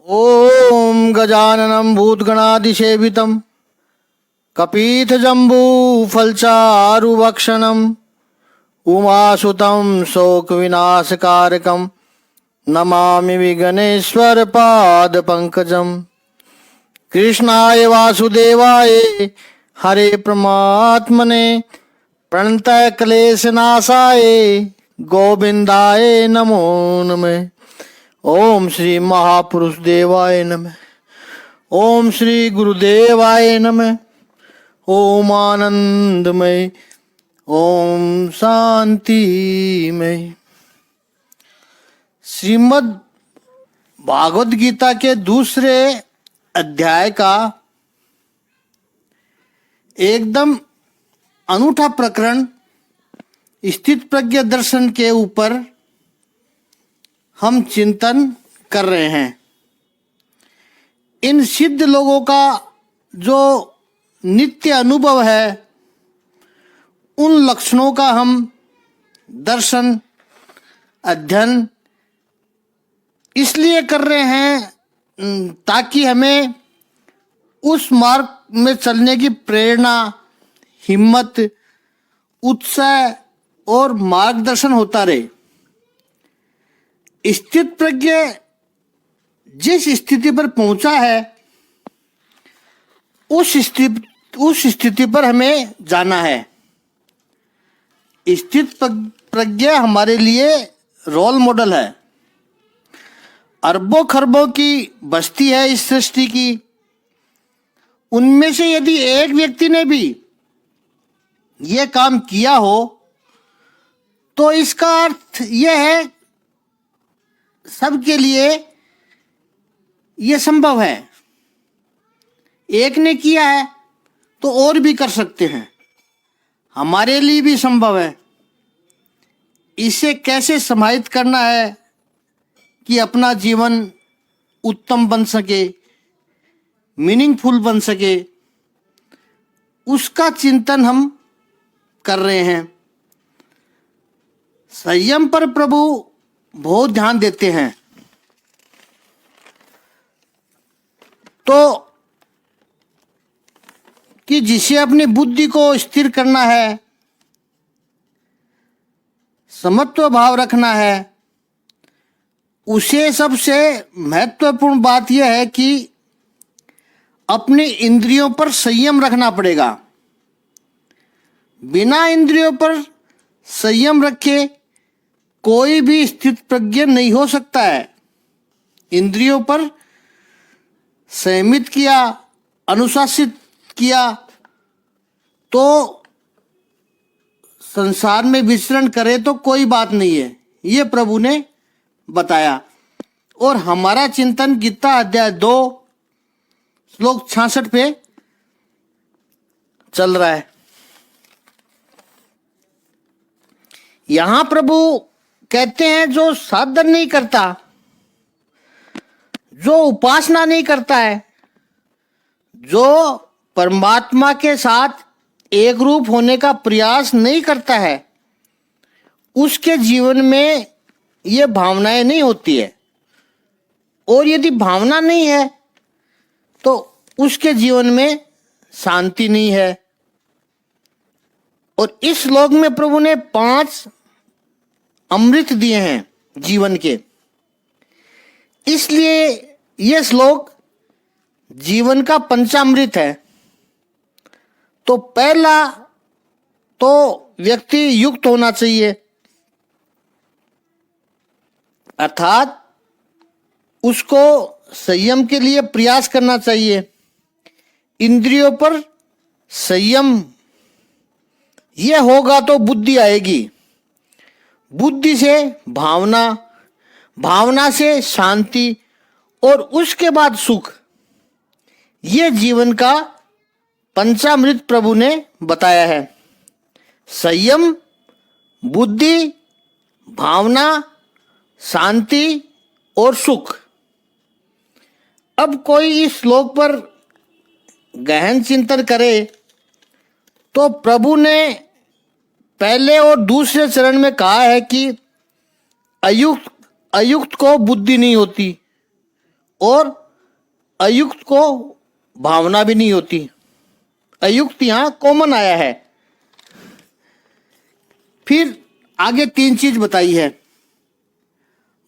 ओम गजाननं भूतगणादिसेवितं कपीतजम्बूफलचारुभक्षणं उमासुतं शोकविनाशकारकं नमामि विघ्नेश्वरपादपङ्कजं। कृष्णाय वासुदेवाय हरे परमात्मने प्रणतः क्लेशनाशाय गोविंदाय नमो नमः। ओम श्री महापुरुष देवाय नमः। ओम श्री गुरुदेवाय नमः। ओम आनंदमय। ओम शांतिमय। श्रीमद् भागवत गीता के दूसरे अध्याय का एकदम अनूठा प्रकरण स्थित प्रज्ञ दर्शन के ऊपर हम चिंतन कर रहे हैं। इन सिद्ध लोगों का जो नित्य अनुभव है, उन लक्षणों का हम दर्शन अध्ययन इसलिए कर रहे हैं ताकि हमें उस मार्ग में चलने की प्रेरणा, हिम्मत, उत्साह और मार्गदर्शन होता रहे। स्थित प्रज्ञ जिस स्थिति पर पहुंचा है, उस स्थिति पर हमें जाना है। स्थित प्रज्ञ हमारे लिए रोल मॉडल है। अरबों खरबों की बस्ती है इस सृष्टि की। उनमें से यदि एक व्यक्ति ने भी यह काम किया हो तो इसका अर्थ यह है सबके लिए यह संभव है। एक ने किया है तो और भी कर सकते हैं। हमारे लिए भी संभव है। इसे कैसे समाहित करना है कि अपना जीवन उत्तम बन सके, मीनिंगफुल बन सके, उसका चिंतन हम कर रहे हैं। संयम पर प्रभु बहुत ध्यान देते हैं। तो कि जिसे अपनी बुद्धि को स्थिर करना है, समत्व भाव रखना है, उसे सबसे महत्वपूर्ण बात यह है कि अपनी इंद्रियों पर संयम रखना पड़ेगा। बिना इंद्रियों पर संयम रखे कोई भी स्थित प्रज्ञ नहीं हो सकता है। इंद्रियों पर संयमित किया, अनुशासित किया तो संसार में विचरण करे तो कोई बात नहीं है, ये प्रभु ने बताया। और हमारा चिंतन गीता अध्याय 2 श्लोक 66 पे चल रहा है। यहां प्रभु कहते हैं जो साधन नहीं करता, जो उपासना नहीं करता है, जो परमात्मा के साथ एक रूप होने का प्रयास नहीं करता है, उसके जीवन में ये भावनाएं नहीं होती है। और यदि भावना नहीं है तो उसके जीवन में शांति नहीं है। और इस श्लोक में प्रभु ने 5 अमृत दिए हैं जीवन के। इसलिए यह श्लोक जीवन का पंचामृत है। तो पहला तो व्यक्ति युक्त होना चाहिए, अर्थात उसको संयम के लिए प्रयास करना चाहिए। इंद्रियों पर संयम यह होगा तो बुद्धि आएगी, बुद्धि से भावना, भावना से शांति और उसके बाद सुख। यह जीवन का पंचामृत प्रभु ने बताया है। संयम, बुद्धि, भावना, शांति और सुख। अब कोई इस श्लोक पर गहन चिंतन करे तो प्रभु ने पहले और दूसरे चरण में कहा है कि अयुक्त को बुद्धि नहीं होती और अयुक्त को भावना भी नहीं होती। अयुक्त यहां कॉमन आया है। फिर आगे 3 चीज बताई है।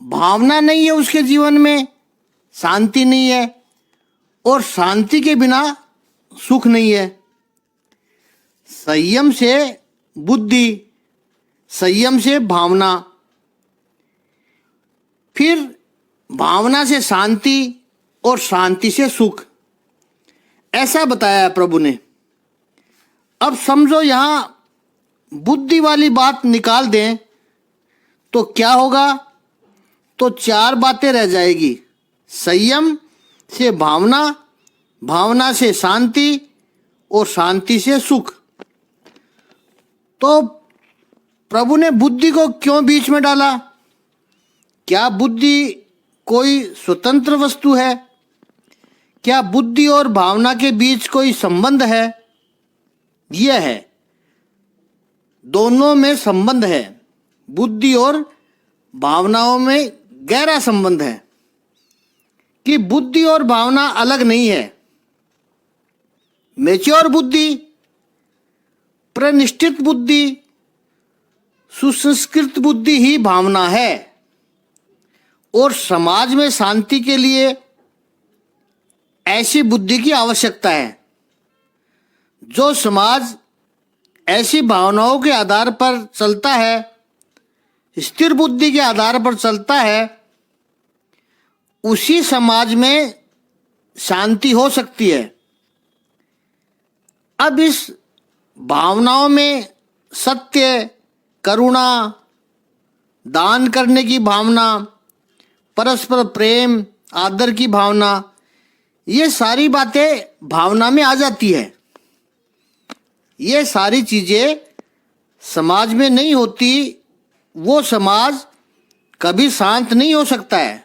भावना नहीं है उसके जीवन में, शांति नहीं है, और शांति के बिना सुख नहीं है। संयम से बुद्धि, संयम से भावना, फिर भावना से शांति और शांति से सुख, ऐसा बताया है प्रभु ने। अब समझो यहां बुद्धि वाली बात निकाल दें तो क्या होगा? तो 4 बातें रह जाएगी। संयम से भावना, भावना से शांति और शांति से सुख। तो प्रभु ने बुद्धि को क्यों बीच में डाला? क्या बुद्धि कोई स्वतंत्र वस्तु है? क्या बुद्धि और भावना के बीच कोई संबंध है? यह है, दोनों में संबंध है। बुद्धि और भावनाओं में गहरा संबंध है कि बुद्धि और भावना अलग नहीं है। मैच्योर बुद्धि, प्रतिष्ठित बुद्धि, सुसंस्कृत बुद्धि ही भावना है। और समाज में शांति के लिए ऐसी बुद्धि की आवश्यकता है। जो समाज ऐसी भावनाओं के आधार पर चलता है, स्थिर बुद्धि के आधार पर चलता है, उसी समाज में शांति हो सकती है। अब इस भावनाओं में सत्य, करुणा, दान करने की भावना, परस्पर प्रेम, आदर की भावना, ये सारी बातें भावना में आ जाती है। ये सारी चीजें समाज में नहीं होती, वो समाज कभी शांत नहीं हो सकता है।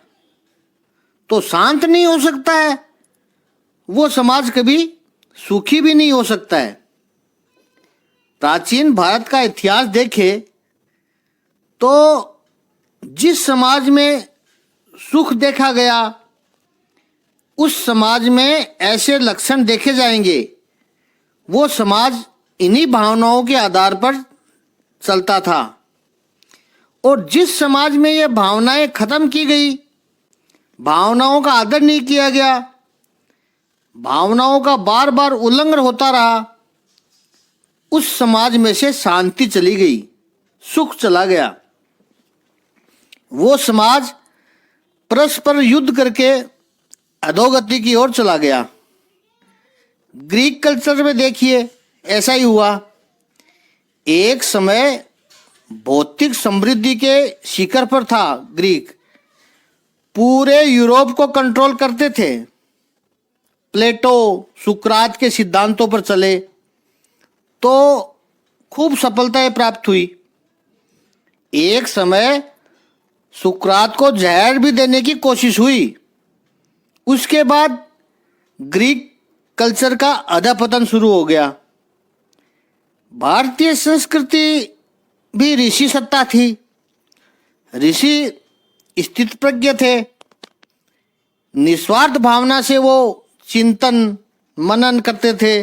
तो शांत नहीं हो सकता है, वो समाज कभी सुखी भी नहीं हो सकता है। प्राचीन भारत का इतिहास देखें तो जिस समाज में सुख देखा गया, उस समाज में ऐसे लक्षण देखे जाएंगे, वो समाज इन्हीं भावनाओं के आधार पर चलता था। और जिस समाज में ये भावनाएं खत्म की गई, भावनाओं का आदर नहीं किया गया, भावनाओं का बार बार उल्लंघन होता रहा, उस समाज में से शांति चली गई, सुख चला गया। वो समाज परस्पर युद्ध करके अधोगति की ओर चला गया। ग्रीक कल्चर में देखिए, ऐसा ही हुआ। एक समय भौतिक समृद्धि के शिखर पर था ग्रीक, पूरे यूरोप को कंट्रोल करते थे। प्लेटो, सुकरात के सिद्धांतों पर चले तो खूब सफलताएं प्राप्त हुई। एक समय सुकरात को जहर भी देने की कोशिश हुई। उसके बाद ग्रीक कल्चर का अधपतन शुरू हो गया। भारतीय संस्कृति भी ऋषि सत्ता थी। ऋषि स्थित प्रज्ञ थे। निस्वार्थ भावना से वो चिंतन मनन करते थे,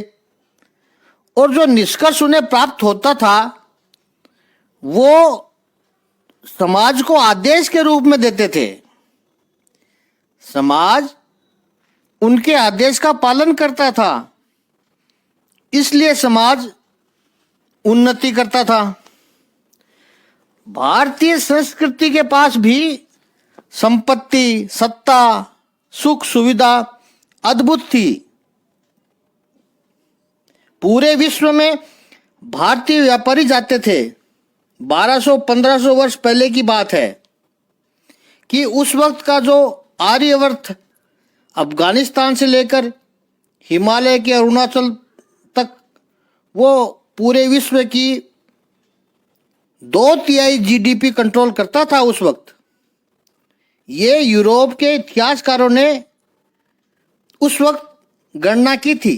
और जो निष्कर्ष उन्हें प्राप्त होता था वो समाज को आदेश के रूप में देते थे। समाज उनके आदेश का पालन करता था, इसलिए समाज उन्नति करता था। भारतीय संस्कृति के पास भी संपत्ति, सत्ता, सुख सुविधा अद्भुत थी। पूरे विश्व में भारतीय व्यापारी जाते थे। 1200-1500 वर्ष पहले की बात है कि उस वक्त का जो आर्यवर्त अफगानिस्तान से लेकर हिमालय के अरुणाचल तक, वो पूरे विश्व की 2/3 जीडीपी कंट्रोल करता था उस वक्त। ये यूरोप के इतिहासकारों ने उस वक्त गणना की थी,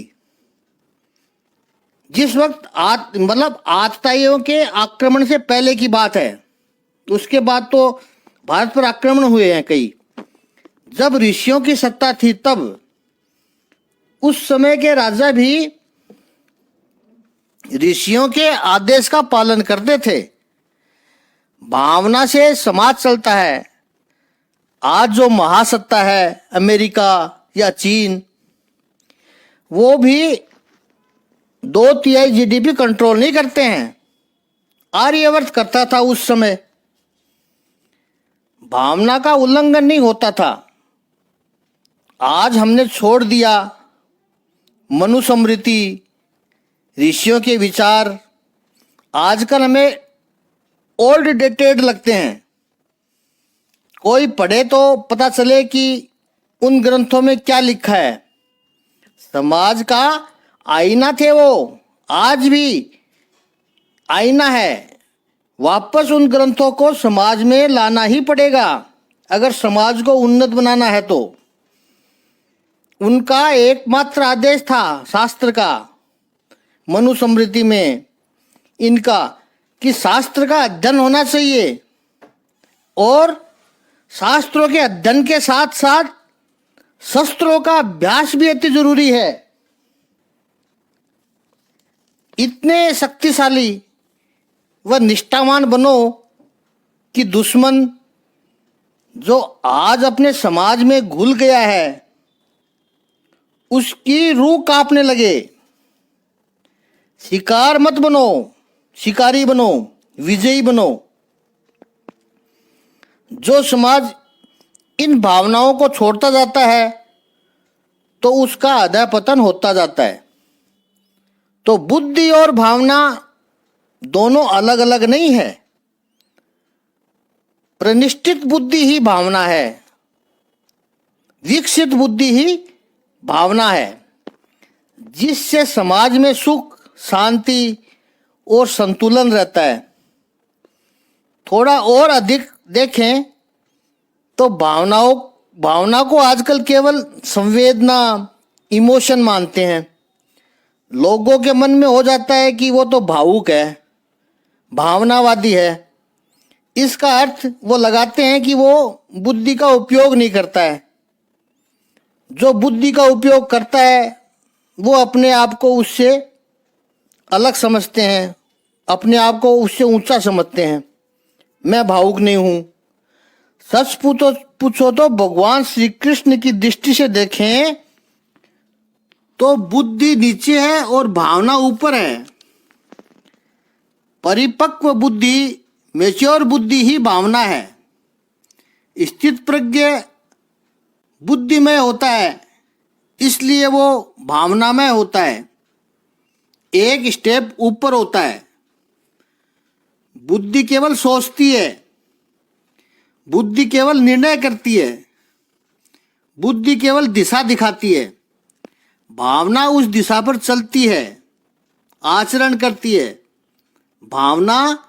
जिस वक्त आतताइयों के आक्रमण से पहले की बात है। उसके बाद तो भारत पर आक्रमण हुए हैं कई। जब ऋषियों की सत्ता थी तब उस समय के राजा भी ऋषियों के आदेश का पालन करते थे। भावना से समाज चलता है। आज जो महासत्ता है अमेरिका या चीन, वो भी 2/3 जीडीपी कंट्रोल नहीं करते हैं। आर्यवर्त करता था उस समय। भावना का उल्लंघन नहीं होता था। आज हमने छोड़ दिया मनुस्मृति, ऋषियों के विचार। आजकल हमें ओल्ड डेटेड लगते हैं। कोई पढ़े तो पता चले कि उन ग्रंथों में क्या लिखा है। समाज का आईना थे वो, आज भी आईना है। वापस उन ग्रंथों को समाज में लाना ही पड़ेगा अगर समाज को उन्नत बनाना है तो। उनका एकमात्र आदेश था शास्त्र का, मनुस्मृति में इनका, कि शास्त्र का अध्ययन होना चाहिए और शास्त्रों के अध्ययन के साथ साथ शस्त्रों का अभ्यास भी अति जरूरी है। इतने शक्तिशाली व निष्ठावान बनो कि दुश्मन जो आज अपने समाज में घुल गया है उसकी रूह कांपने लगे। शिकार मत बनो, शिकारी बनो, विजयी बनो। जो समाज इन भावनाओं को छोड़ता जाता है तो उसका अधःपतन होता जाता है। तो बुद्धि और भावना दोनों अलग अलग नहीं है। प्रतिष्ठित बुद्धि ही भावना है, विकसित बुद्धि ही भावना है, जिससे समाज में सुख, शांति और संतुलन रहता है। थोड़ा और अधिक देखें तो भावना को आजकल केवल संवेदना, इमोशन मानते हैं। लोगों के मन में हो जाता है कि वो तो भावुक है, भावनावादी है। इसका अर्थ वो लगाते हैं कि वो बुद्धि का उपयोग नहीं करता है। जो बुद्धि का उपयोग करता है वो अपने आप को उससे अलग समझते हैं, अपने आप को उससे ऊंचा समझते हैं। मैं भावुक नहीं हूं। सच पूछो तो भगवान श्री कृष्ण की दृष्टि से देखें तो बुद्धि नीचे है और भावना ऊपर है। परिपक्व बुद्धि, मैच्योर बुद्धि ही भावना है। स्थित प्रज्ञ बुद्धिमय होता है, इसलिए वो भावनामय होता है, एक स्टेप ऊपर होता है। बुद्धि केवल सोचती है, बुद्धि केवल निर्णय करती है, बुद्धि केवल दिशा दिखाती है। भावना उस दिशा पर चलती है, आचरण करती है। भावना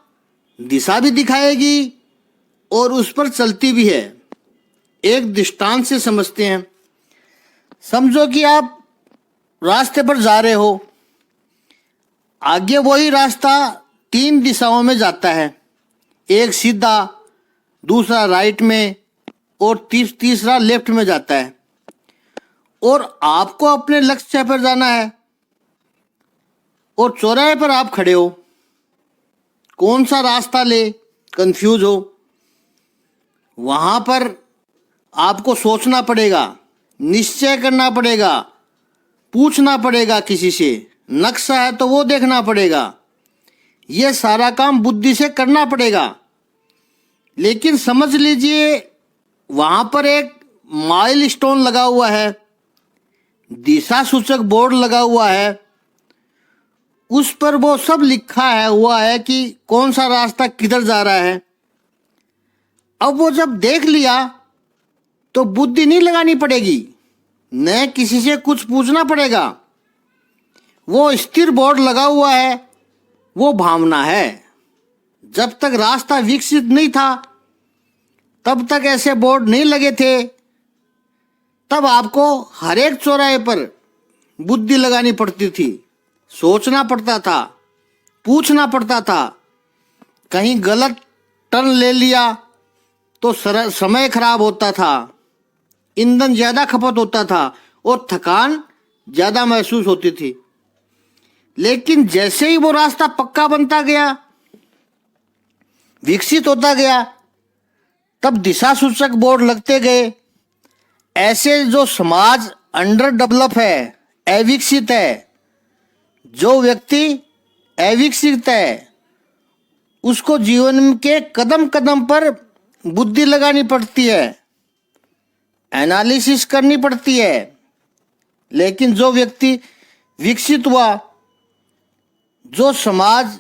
दिशा भी दिखाएगी और उस पर चलती भी है। एक दृष्टांत से समझते हैं। समझो कि आप रास्ते पर जा रहे हो। आगे वही रास्ता 3 दिशाओं में जाता है, एक सीधा, दूसरा राइट में और तीसरा लेफ्ट में जाता है। और आपको अपने लक्ष्य पर जाना है और चौराहे पर आप खड़े हो। कौन सा रास्ता ले, कंफ्यूज हो। वहां पर आपको सोचना पड़ेगा, निश्चय करना पड़ेगा, पूछना पड़ेगा किसी से। नक्शा है तो वो देखना पड़ेगा। ये सारा काम बुद्धि से करना पड़ेगा। लेकिन समझ लीजिए वहां पर एक माइलस्टोन लगा हुआ है, दिशा सूचक बोर्ड लगा हुआ है। उस पर वो सब लिखा है हुआ है कि कौन सा रास्ता किधर जा रहा है। अब वो जब देख लिया तो बुद्धि नहीं लगानी पड़ेगी, न किसी से कुछ पूछना पड़ेगा। वो स्थिर बोर्ड लगा हुआ है, वो भावना है। जब तक रास्ता विकसित नहीं था तब तक ऐसे बोर्ड नहीं लगे थे। तब आपको हर एक चौराहे पर बुद्धि लगानी पड़ती थी, सोचना पड़ता था, पूछना पड़ता था। कहीं गलत टर्न ले लिया तो समय खराब होता था। ईंधन ज्यादा खपत होता था और थकान ज्यादा महसूस होती थी। लेकिन जैसे ही वो रास्ता पक्का बनता गया, विकसित होता गया, तब दिशा सूचक बोर्ड लगते गए। ऐसे जो समाज अंडर डेवलप है, अविकसित है, जो व्यक्ति अविकसित है, उसको जीवन के कदम कदम पर बुद्धि लगानी पड़ती है, एनालिसिस करनी पड़ती है। लेकिन जो व्यक्ति विकसित हुआ, जो समाज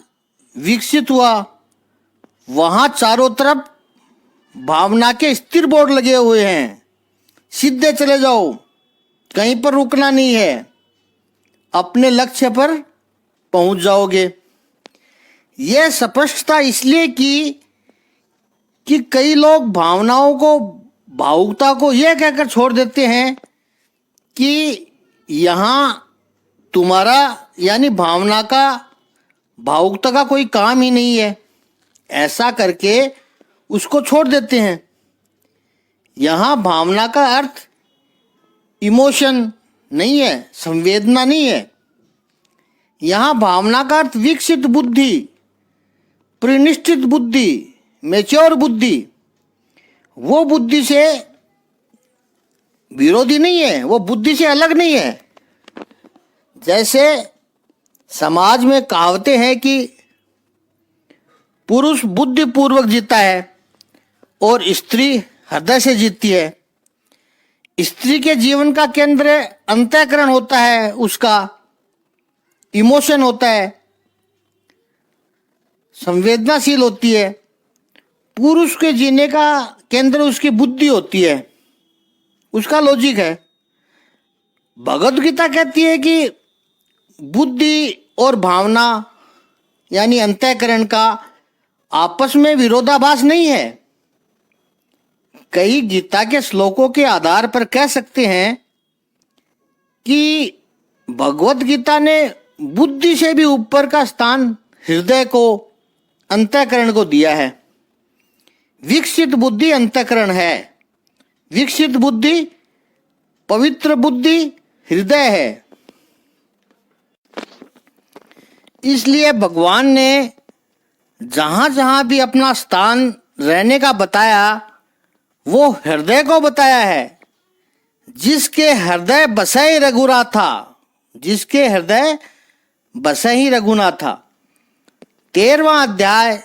विकसित हुआ, वहां चारों तरफ भावना के स्थिर बोर्ड लगे हुए हैं। सीधे चले जाओ, कहीं पर रुकना नहीं है, अपने लक्ष्य पर पहुंच जाओगे। यह स्पष्टता इसलिए कि कई लोग भावनाओं को, भावुकता को यह कहकर छोड़ देते हैं कि यहाँ तुम्हारा यानी भावुकता का कोई काम ही नहीं है। ऐसा करके उसको छोड़ देते हैं। यहाँ भावना का अर्थ इमोशन नहीं है, संवेदना नहीं है। यहाँ भावना का अर्थ विकसित बुद्धि, परिनिष्ठित बुद्धि, मैच्योर बुद्धि। वो बुद्धि से विरोधी नहीं है, वो बुद्धि से अलग नहीं है। जैसे समाज में कहावतें हैं कि पुरुष बुद्धि पूर्वक जीता है और स्त्री हृदय से जीतती है। स्त्री के जीवन का केंद्र अंतःकरण होता है, उसका इमोशन होता है, संवेदनाशील होती है। पुरुष के जीने का केंद्र उसकी बुद्धि होती है, उसका लॉजिक है। भगवद गीता कहती है कि बुद्धि और भावना यानी अंतःकरण का आपस में विरोधाभास नहीं है। कई गीता के श्लोकों के आधार पर कह सकते हैं कि भगवद गीता ने बुद्धि से भी ऊपर का स्थान हृदय को, अंतःकरण को दिया है। विकसित बुद्धि अंतःकरण है, विकसित बुद्धि, पवित्र बुद्धि हृदय है। इसलिए भगवान ने जहां जहां भी अपना स्थान रहने का बताया, वो हृदय को बताया है। जिसके हृदय बसे ही रघुनाथ था, जिसके हृदय बसे ही रघुनाथ था। 13वां अध्याय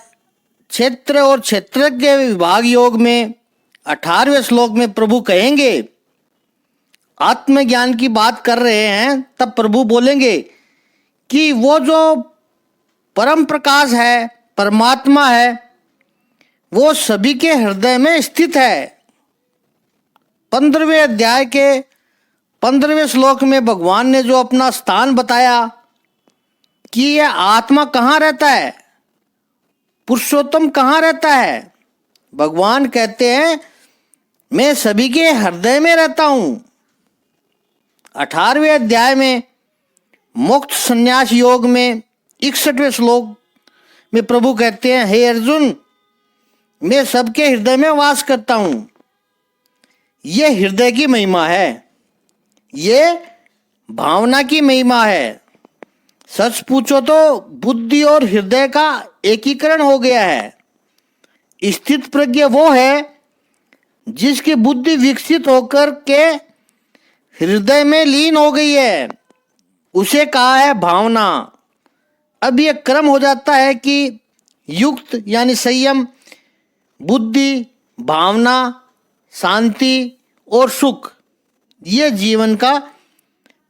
क्षेत्र और क्षेत्रज्ञ विभाग योग में 18वें श्लोक में प्रभु कहेंगे, आत्मज्ञान की बात कर रहे हैं, तब प्रभु बोलेंगे कि वो जो परम प्रकाश है, परमात्मा है, वो सभी के हृदय में स्थित है। 15वें अध्याय के 15वें श्लोक में भगवान ने जो अपना स्थान बताया कि यह आत्मा कहाँ रहता है, पुरुषोत्तम कहाँ रहता है, भगवान कहते हैं मैं सभी के हृदय में रहता हूं। 18वें अध्याय में मोक्ष संन्यास योग में 61वें श्लोक में प्रभु कहते हैं, हे अर्जुन, मैं सबके हृदय में वास करता हूं। यह हृदय की महिमा है, ये भावना की महिमा है। सच पूछो तो बुद्धि और हृदय का एकीकरण हो गया है। स्थित प्रज्ञ वो है जिसकी बुद्धि विकसित होकर के हृदय में लीन हो गई है, उसे कहा है भावना। अब यह क्रम हो जाता है कि युक्त यानी संयम, बुद्धि, भावना, शांति और सुख। ये जीवन का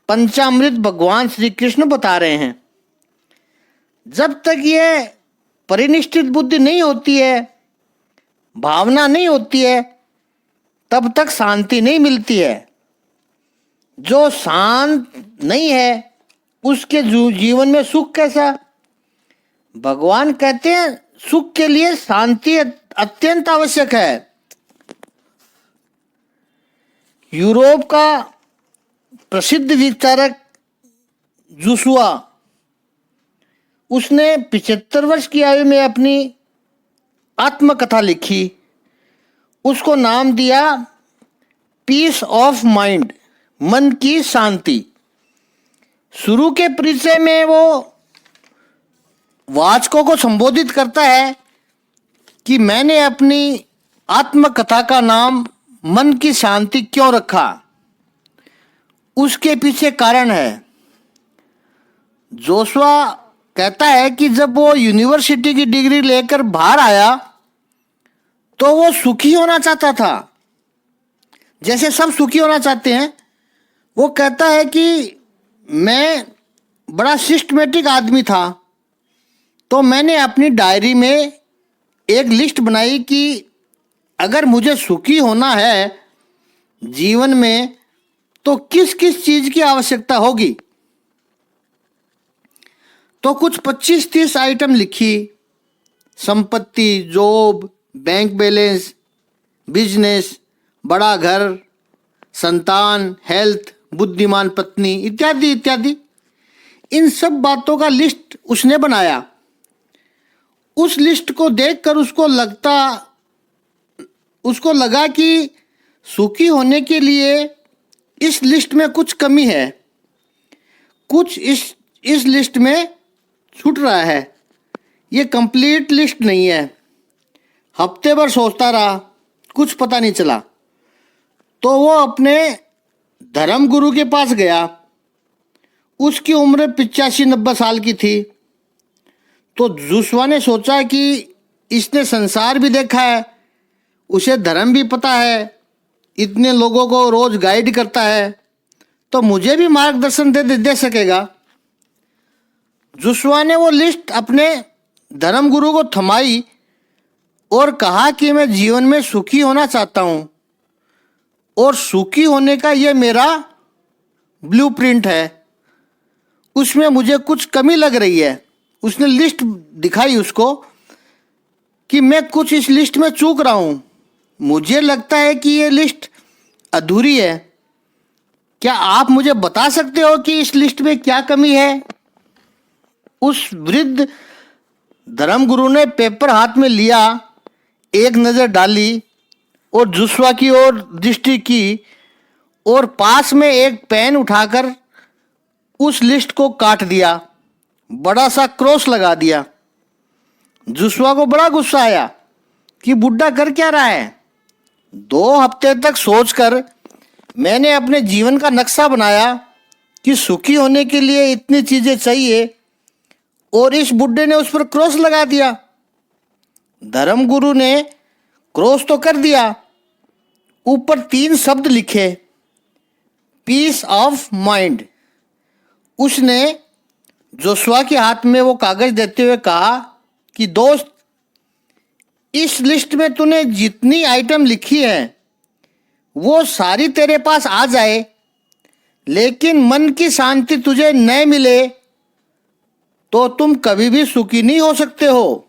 पंचामृत भगवान श्री कृष्ण बता रहे हैं। जब तक ये परिनिष्ठित बुद्धि नहीं होती है, भावना नहीं होती है, तब तक शांति नहीं मिलती है। जो शांत नहीं है उसके जीवन में सुख कैसा? भगवान कहते हैं सुख के लिए शांति अत्यंत आवश्यक है। यूरोप का प्रसिद्ध विचारक जूसुआ, उसने 75 वर्ष की आयु में अपनी आत्मकथा लिखी। उसको नाम दिया पीस ऑफ माइंड, मन की शांति। शुरू के परिचय में वो वाचकों को संबोधित करता है कि मैंने अपनी आत्मकथा का नाम मन की शांति क्यों रखा। उसके पीछे कारण है। जोशुआ कहता है कि जब वो यूनिवर्सिटी की डिग्री लेकर बाहर आया तो वो सुखी होना चाहता था, जैसे सब सुखी होना चाहते हैं। वो कहता है कि मैं बड़ा सिस्टमेटिक आदमी था, तो मैंने अपनी डायरी में एक लिस्ट बनाई कि अगर मुझे सुखी होना है जीवन में तो किस किस चीज़ की आवश्यकता होगी। तो कुछ 25-30 आइटम लिखी। संपत्ति, जॉब, बैंक बैलेंस, बिजनेस, बड़ा घर, संतान, हेल्थ, बुद्धिमान पत्नी इत्यादि इत्यादि। इन सब बातों का लिस्ट उसने बनाया। उस लिस्ट को देखकर उसको लगा कि सुखी होने के लिए इस लिस्ट में कुछ कमी है, कुछ इस लिस्ट में छूट रहा है, ये कंप्लीट लिस्ट नहीं है। हफ्ते भर सोचता रहा, कुछ पता नहीं चला। तो वो अपने धर्म गुरु के पास गया। उसकी उम्र 85-90 साल की थी। तो जोशुआ ने सोचा कि इसने संसार भी देखा है, उसे धर्म भी पता है, इतने लोगों को रोज गाइड करता है, तो मुझे भी मार्गदर्शन दे सकेगा। जोशुआ ने वो लिस्ट अपने धर्म गुरु को थमाई और कहा कि मैं जीवन में सुखी होना चाहता हूँ और सुखी होने का ये मेरा ब्लूप्रिंट है। उसमें मुझे कुछ कमी लग रही है। उसने लिस्ट दिखाई उसको कि मैं कुछ इस लिस्ट में चूक रहा हूँ, मुझे लगता है कि ये लिस्ट अधूरी है। क्या आप मुझे बता सकते हो कि इस लिस्ट में क्या कमी है? उस वृद्ध धर्मगुरु ने पेपर हाथ में लिया, एक नज़र डाली और जोशुआ की ओर दृष्टि की और पास में एक पेन उठाकर उस लिस्ट को काट दिया, बड़ा सा क्रॉस लगा दिया। जोशुआ को बड़ा गुस्सा आया कि बुड्ढा कर क्या रहा है। 2 हफ्ते तक सोचकर मैंने अपने जीवन का नक्शा बनाया कि सुखी होने के लिए इतनी चीज़ें चाहिए और इस बुड्ढे ने उस पर क्रॉस लगा दिया। धर्मगुरु ने क्रॉस तो कर दिया, ऊपर 3 शब्द लिखे, पीस ऑफ माइंड। उसने जोशुआ के हाथ में वो कागज देते हुए कहा कि दोस्त, इस लिस्ट में तूने जितनी आइटम लिखी है वो सारी तेरे पास आ जाए, लेकिन मन की शांति तुझे न मिले तो तुम कभी भी सुखी नहीं हो सकते हो।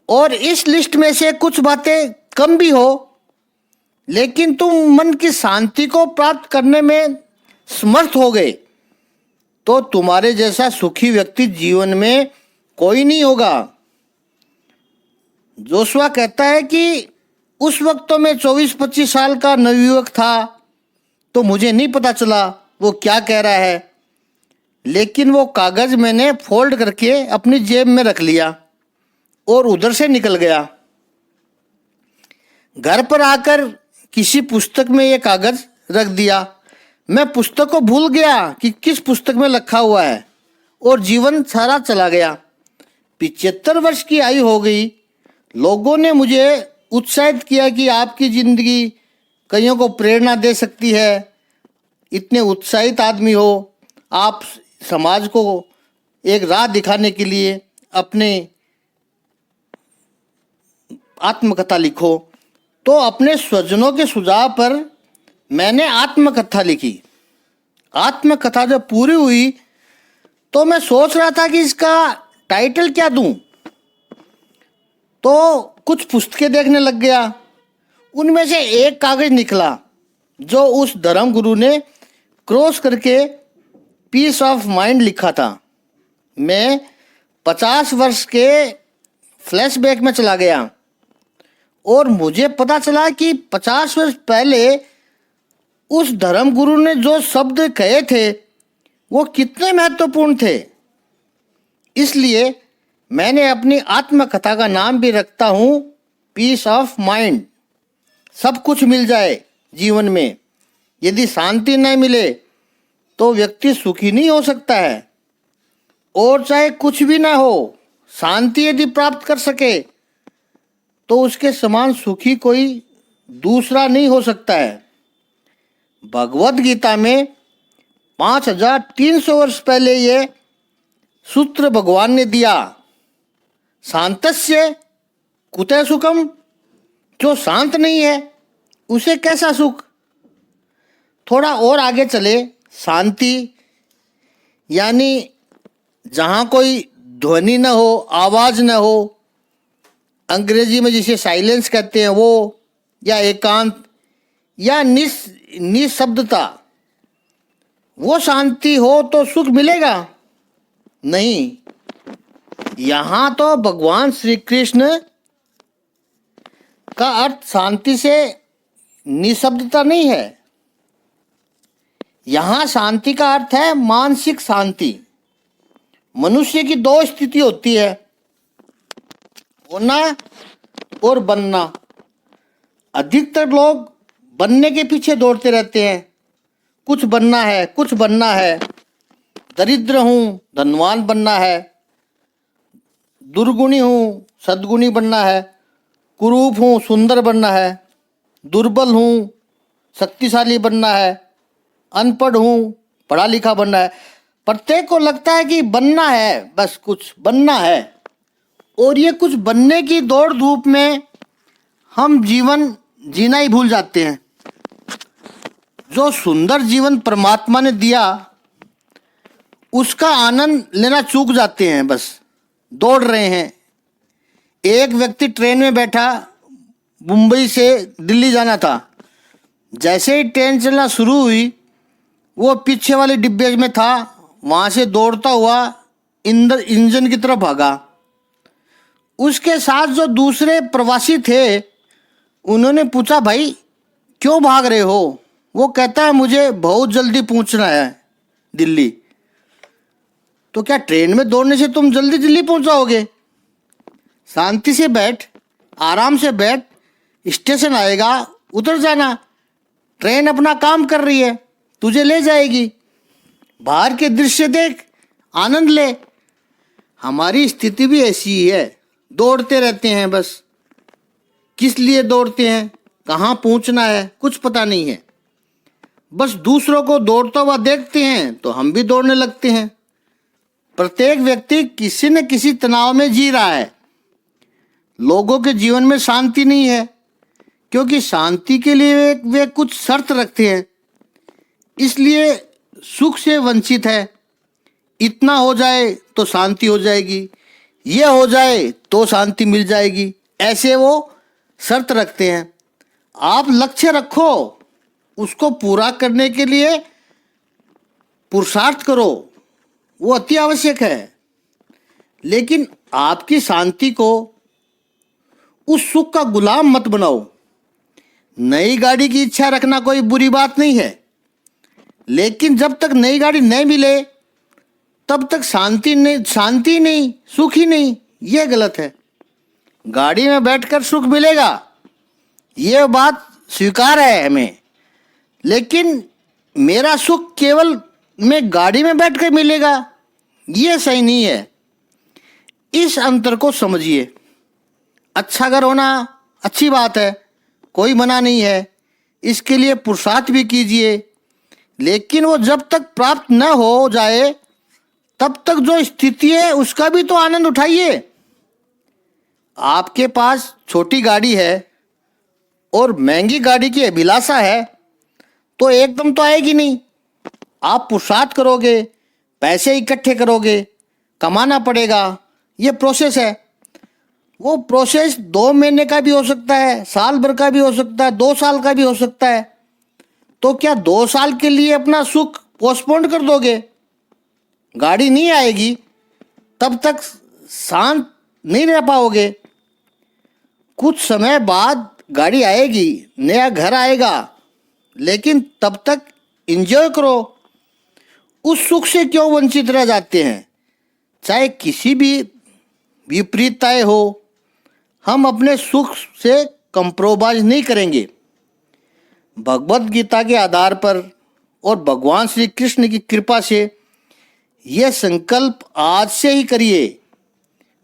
और इस लिस्ट में से कुछ बातें कम भी हो, लेकिन तुम मन की शांति को प्राप्त करने में समर्थ हो गए तो तुम्हारे जैसा सुखी व्यक्ति जीवन में कोई नहीं होगा। जोशुआ कहता है कि उस वक्त तो मैं 24-25 साल का नवयुवक था, तो मुझे नहीं पता चला वो क्या कह रहा है, लेकिन वो कागज मैंने फोल्ड करके अपनी जेब में रख लिया और उधर से निकल गया। घर पर आकर किसी पुस्तक में ये कागज रख दिया। मैं पुस्तक को भूल गया कि किस पुस्तक में लिखा हुआ है और जीवन सारा चला गया। 75 वर्ष की आयु हो गई। लोगों ने मुझे उत्साहित किया कि आपकी ज़िंदगी कईयों को प्रेरणा दे सकती है, इतने उत्साहित आदमी हो, आप समाज को एक राह दिखाने के लिए अपने आत्मकथा लिखो। तो अपने स्वजनों के सुझाव पर मैंने आत्मकथा लिखी। आत्मकथा जब पूरी हुई तो मैं सोच रहा था कि इसका टाइटल क्या दूं, तो कुछ पुस्तकें देखने लग गया। उनमें से एक कागज निकला जो उस धर्म गुरु ने क्रॉस करके पीस ऑफ माइंड लिखा था। मैं 50 वर्ष के फ्लैशबैक में चला गया और मुझे पता चला कि 50 वर्ष पहले उस धर्मगुरु ने जो शब्द कहे थे वो कितने महत्वपूर्ण थे। इसलिए मैंने अपनी आत्मकथा का नाम भी रखता हूँ पीस ऑफ माइंड। सब कुछ मिल जाए जीवन में, यदि शांति न मिले तो व्यक्ति सुखी नहीं हो सकता है। और चाहे कुछ भी ना हो, शांति यदि प्राप्त कर सके तो उसके समान सुखी कोई दूसरा नहीं हो सकता है। भगवत गीता में 5300 वर्ष पहले ये सूत्र भगवान ने दिया, शांतस्य कुतः सुखम। जो शांत नहीं है उसे कैसा सुख। थोड़ा और आगे चले, शांति यानी जहाँ कोई ध्वनि न हो, आवाज न हो, अंग्रेजी में जिसे साइलेंस कहते हैं वो, या एकांत या निशब्दता, वो शांति हो तो सुख मिलेगा नहीं। यहाँ तो भगवान श्री कृष्ण का अर्थ शांति से निशब्दता नहीं है। यहाँ शांति का अर्थ है मानसिक शांति। मनुष्य की दो स्थिति होती है, होना और बनना। अधिकतर लोग बनने के पीछे दौड़ते रहते हैं, कुछ बनना है, कुछ बनना है। दरिद्र हूँ, धनवान बनना है। दुर्गुणी हूँ, सद्गुणी बनना है। कुरूप हूँ, सुंदर बनना है। दुर्बल हूँ, शक्तिशाली बनना है। अनपढ़ हूँ, पढ़ा लिखा बनना है। प्रत्येक को लगता है कि बनना है, बस कुछ बनना है। और ये कुछ बनने की दौड़ धूप में हम जीवन जीना ही भूल जाते हैं। जो सुंदर जीवन परमात्मा ने दिया उसका आनंद लेना चूक जाते हैं, बस दौड़ रहे हैं। एक व्यक्ति ट्रेन में बैठा, मुंबई से दिल्ली जाना था। जैसे ही ट्रेन चलना शुरू हुई वो पीछे वाले डिब्बे में था, वहाँ से दौड़ता हुआ इंजन की तरफ भागा। उसके साथ जो दूसरे प्रवासी थे उन्होंने पूछा, भाई क्यों भाग रहे हो? वो कहता है मुझे बहुत जल्दी पहुंचना है दिल्ली। तो क्या ट्रेन में दौड़ने से तुम जल्दी दिल्ली पहुंच जाओगे? शांति से बैठ, आराम से बैठ, स्टेशन आएगा उतर जाना। ट्रेन अपना काम कर रही है, तुझे ले जाएगी। बाहर के दृश्य देख, आनंद ले। हमारी स्थिति भी ऐसी ही है, दौड़ते रहते हैं बस। किस लिए दौड़ते हैं, कहाँ पहुंचना है, कुछ पता नहीं है। बस दूसरों को दौड़ता हुआ देखते हैं तो हम भी दौड़ने लगते हैं। प्रत्येक व्यक्ति किसी न किसी तनाव में जी रहा है। लोगों के जीवन में शांति नहीं है क्योंकि शांति के लिए वे कुछ शर्त रखते हैं, इसलिए सुख से वंचित है। इतना हो जाए तो शांति हो जाएगी, ये हो जाए तो शांति मिल जाएगी, ऐसे वो शर्त रखते हैं। आप लक्ष्य रखो, उसको पूरा करने के लिए पुरुषार्थ करो, वो अति आवश्यक है। लेकिन आपकी शांति को उस सुख का गुलाम मत बनाओ। नई गाड़ी की इच्छा रखना कोई बुरी बात नहीं है, लेकिन जब तक नई गाड़ी नहीं मिले तब तक शांति नहीं, सुख ही नहीं, यह गलत है। गाड़ी में बैठकर सुख मिलेगा, यह बात स्वीकार है हमें, लेकिन मेरा सुख केवल मैं गाड़ी में बैठकर मिलेगा, यह सही नहीं है। इस अंतर को समझिए। अच्छा घर होना अच्छी बात है, कोई मना नहीं है, इसके लिए पुरुषार्थ भी कीजिए, लेकिन वो जब तक प्राप्त न हो जाए तब तक जो स्थिति है उसका भी तो आनंद उठाइए। आपके पास छोटी गाड़ी है और महंगी गाड़ी की अभिलाषा है तो एकदम तो आएगी नहीं। आप पुरुषार्थ करोगे, पैसे इकट्ठे करोगे, कमाना पड़ेगा, ये प्रोसेस है। वो प्रोसेस 2 महीने का भी हो सकता है, साल भर का भी हो सकता है, 2 साल का भी हो सकता है। तो क्या 2 साल के लिए अपना सुख पोस्टपोन कर दोगे? गाड़ी नहीं आएगी तब तक शांत नहीं रह पाओगे। कुछ समय बाद गाड़ी आएगी, नया घर आएगा, लेकिन तब तक एंजॉय करो। उस सुख से क्यों वंचित रह जाते हैं? चाहे किसी भी विपरीतताएं हो, हम अपने सुख से कंप्रोमाइज नहीं करेंगे। भगवत गीता के आधार पर और भगवान श्री कृष्ण की कृपा से यह संकल्प आज से ही करिए।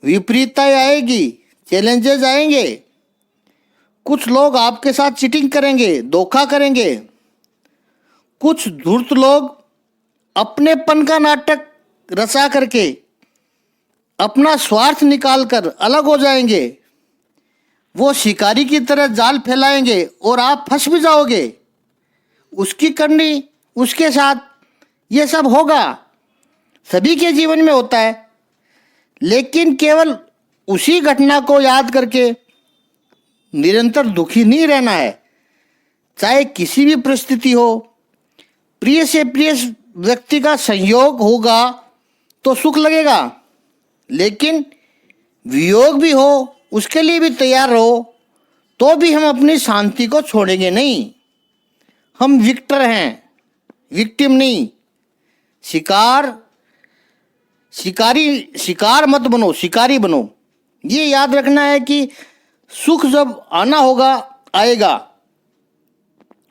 विपरीतताएं आएगी, चैलेंजेस आएंगे, कुछ लोग आपके साथ चीटिंग करेंगे, धोखा करेंगे, कुछ धूर्त लोग अपनेपन का नाटक रचा करके अपना स्वार्थ निकालकर अलग हो जाएंगे। वो शिकारी की तरह जाल फैलाएंगे और आप फंस भी जाओगे। उसकी करनी उसके साथ, ये सब होगा, सभी के जीवन में होता है। लेकिन केवल उसी घटना को याद करके निरंतर दुखी नहीं रहना है। चाहे किसी भी परिस्थिति हो, प्रिय से प्रिय व्यक्ति का संयोग होगा तो सुख लगेगा, लेकिन वियोग भी हो उसके लिए भी तैयार रहो, तो भी हम अपनी शांति को छोड़ेंगे नहीं। हम विक्टर हैं, विक्टिम नहीं। शिकार मत बनो, शिकारी बनो। ये याद रखना है कि सुख जब आना होगा आएगा,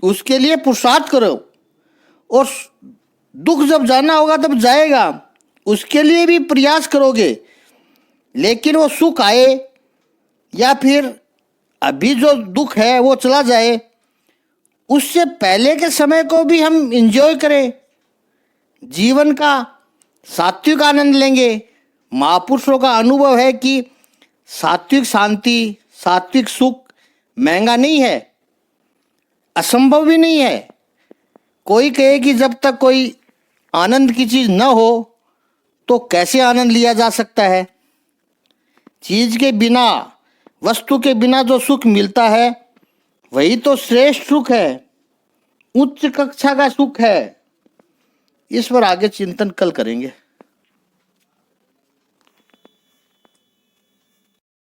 उसके लिए पुरुषार्थ करो, और दुख जब जाना होगा तब जाएगा, उसके लिए भी प्रयास करोगे। लेकिन वो सुख आए या फिर अभी जो दुख है वो चला जाए, उससे पहले के समय को भी हम एंजॉय करें, जीवन का सात्विक आनंद लेंगे। महापुरुषों का अनुभव है कि सात्विक शांति, सात्विक सुख महंगा नहीं है, असंभव भी नहीं है। कोई कहे कि जब तक कोई आनंद की चीज न हो तो कैसे आनंद लिया जा सकता है? चीज के बिना, वस्तु के बिना जो सुख मिलता है वही तो श्रेष्ठ सुख है, उच्च कक्षा का सुख है। इस पर आगे चिंतन कल करेंगे।